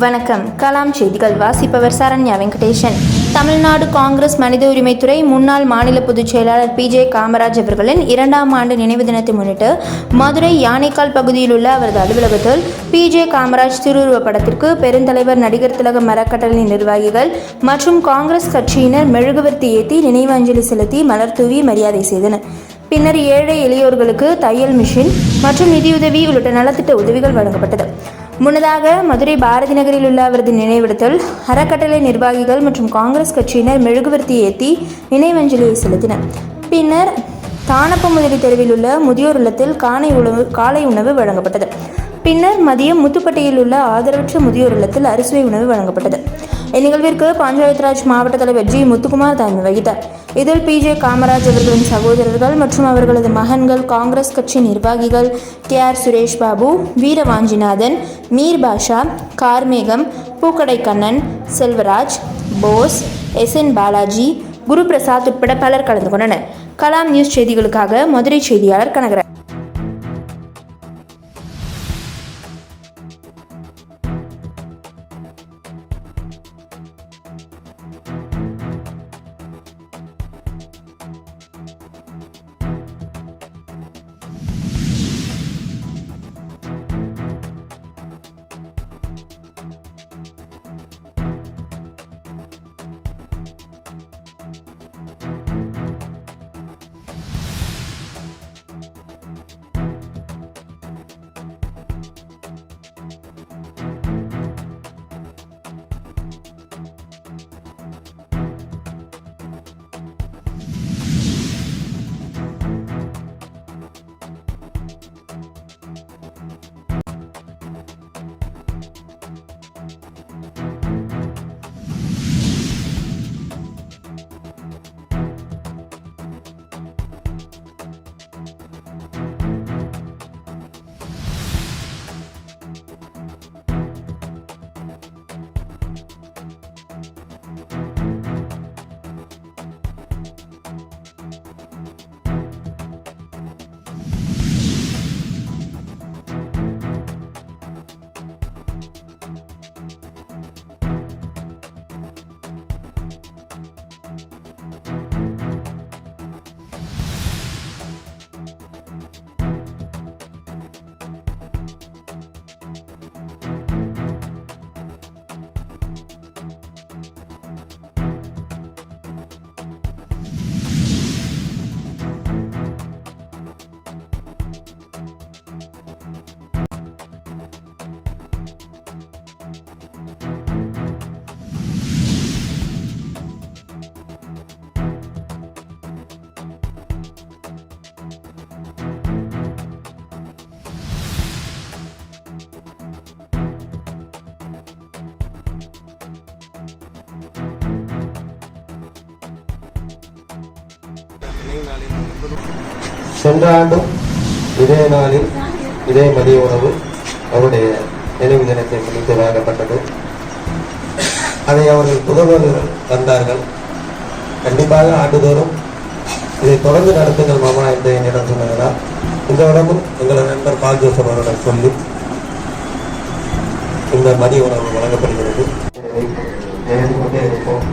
வணக்கம். கலாம் செய்திகள் வாசிப்பவர் சரண்யா வெங்கடேசன். தமிழ்நாடு காங்கிரஸ் மனித உரிமைத்துறை முன்னாள் மாநில பொதுச் செயலாளர் PJ காமராஜ் அவர்களின் 2ஆம் ஆண்டு நினைவு தினத்தை முன்னிட்டு மதுரை யானைக்கால் பகுதியில் உள்ள அவரது அலுவலகத்தில் PJ காமராஜ் திருவுருவ படத்திற்கு பெருந்தலைவர் நடிகர் திலகம் அறக்கட்டளை நிர்வாகிகள் மற்றும் காங்கிரஸ் கட்சியினர் மெழுகுவர்த்தி ஏற்றி நினைவு அஞ்சலி செலுத்தி மலர் தூவி மரியாதை செய்தனர். பின்னர் ஏழை எளியோர்களுக்கு தையல் மிஷின் மற்றும் நிதியுதவி உள்ளிட்ட நலத்திட்ட உதவிகள் வழங்கப்பட்டது. முன்னதாக மதுரை பாரதி நகரில் உள்ள அவரது நினைவிடத்தில் அறக்கட்டளை நிர்வாகிகள் மற்றும் காங்கிரஸ் கட்சியினர் மெழுகுவர்த்தி ஏற்றி நினைவஞ்சலியை செலுத்தினர். பின்னர் தானப்பமுதலி தெருவில் உள்ள முதியோர் இல்லத்தில் காலை உணவு வழங்கப்பட்டது. பின்னர் மதியம் முத்துப்பட்டியில் உள்ள ஆதரவற்ற முதியோர் இல்லத்தில் அறுசுவை உணவு வழங்கப்பட்டது. இந்நிகழ்விற்கு பஞ்சாயத் ராஜ் மாவட்ட தலைவர் G. முத்துக்குமார் தலைமை வகித்தார். இதில் PJ காமராஜ் அவர்களின் சகோதரர்கள் மற்றும் அவர்களது மகன்கள், காங்கிரஸ் கட்சி நிர்வாகிகள் KR சுரேஷ் பாபு, வீர வாஞ்சிநாதன், மீர் பாஷா, கார்மேகம், பூக்கடை கண்ணன், செல்வராஜ், போஸ், SN பாலாஜி, குரு பிரசாத் உட்பட பலர் கலந்து கொண்டனர். கலாம் நியூஸ் செய்திகளுக்காக மதுரை செய்தியாளர் கனகராஜ். சென்ற ஆண்டும் இதே நாளில் இதே மதிய உணவு அவருடைய நினைவு தினத்தை முன்னிட்டு வழங்கப்பட்டது. அதை அவர்கள் புதல்வர்கள் தந்தார்கள். கண்டிப்பாக ஆண்டுதோறும் இதை தொடர்ந்து நடத்துங்கள் மாமா என்று என்னிடம் சொன்னதால் இந்த இடமும் எங்களது நண்பர் பால் ஜோசப் அவரிடம் சொல்லி இந்த மதிய உணவு வழங்கப்படுகிறது. கொண்டே இருப்போம்.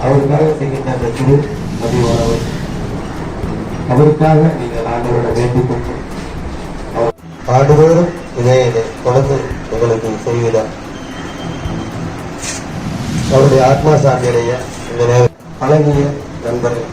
அவருக்காக செய்கின்ற அந்த சிறு மதிய உணவு அவருக்காக நீங்கள் ஆண்டவரை வேண்டிக் கொண்டு ஆண்டுதோறும் இதை தொடர்ந்து உங்களுக்கு செய்கிறார். அவருடைய ஆத்மா சாந்தியடைய இந்த நேரம் பழகிய நண்பர்கள்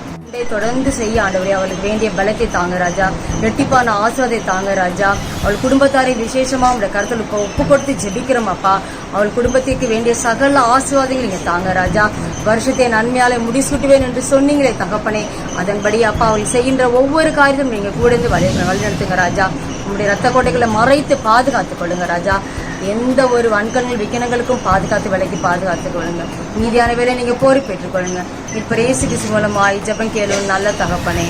தொடர்ந்து செய்ய ஆண்டவரே, அவளுக்கு வேண்டிய பலத்தை தாங்க ராஜா, இரட்டிப்பான ஆசீர்வாதத்தை தாங்க ராஜா. அவள் குடும்பத்தாரை விசேஷமா உங்களுடைய கருத்தில் ஒப்பு கொடுத்து ஜெபிக்கிறோம் அப்பா. அவள் குடும்பத்திற்கு வேண்டிய சகல ஆசீர்வாதங்கள் நீங்க தாங்க ராஜா. வருஷத்தை நன்மையாலே முடிசூட்டுவேன் என்று சொன்னீங்களே தகப்பனே, அதன்படி அப்பா அவள் செய்கின்ற ஒவ்வொரு காரியத்தையும் நீங்க கூட இருந்து வழிநடத்துங்க ராஜா. உங்களுடைய ரத்த கோட்டைகளை மறைத்து பாதுகாத்துக் கொள்ளுங்க ராஜா. எந்த ஒரு வன்கண்கள் விக்கினங்களுக்கும் பாதுகாத்து விலைக்கு பாதுகாத்துக் கொள்ளுங்க. மீதியான வேலை நீங்க பொறுப்பேற்றுக் கொள்ளுங்க. இப்ப இயேசு கிறிஸ்து மூலமாய் ஜெபம் கேளும் நல்ல தகப்பனே.